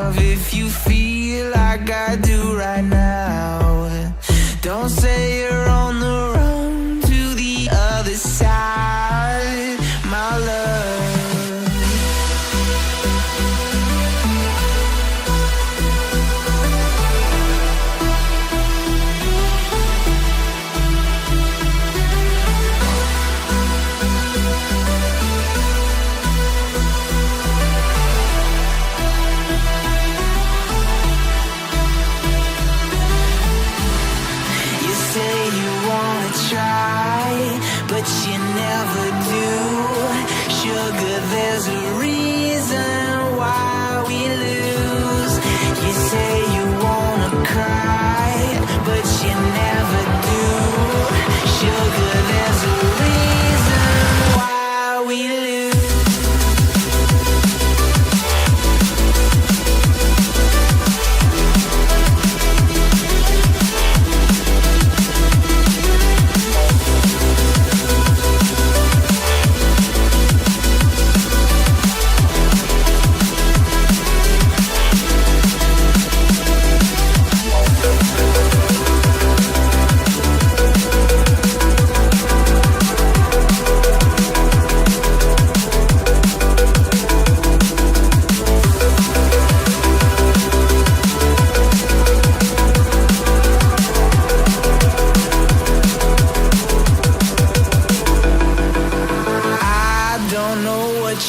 love if you feel like I do right now. Don't say you're on the run to the other side, my love. Try, but you never do. Sugar, there's a reason why we lose. You say you wanna cry, but you never do. Sugar, there's a reason why we lose.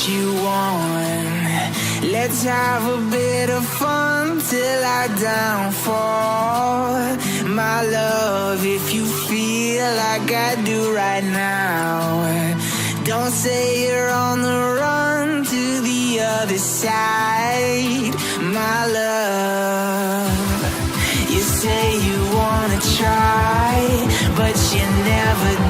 You want. Let's have a bit of fun till I downfall, my love, if you feel like I do right now. Don't say you're on the run to the other side, my love. You say you wanna try, but you never do.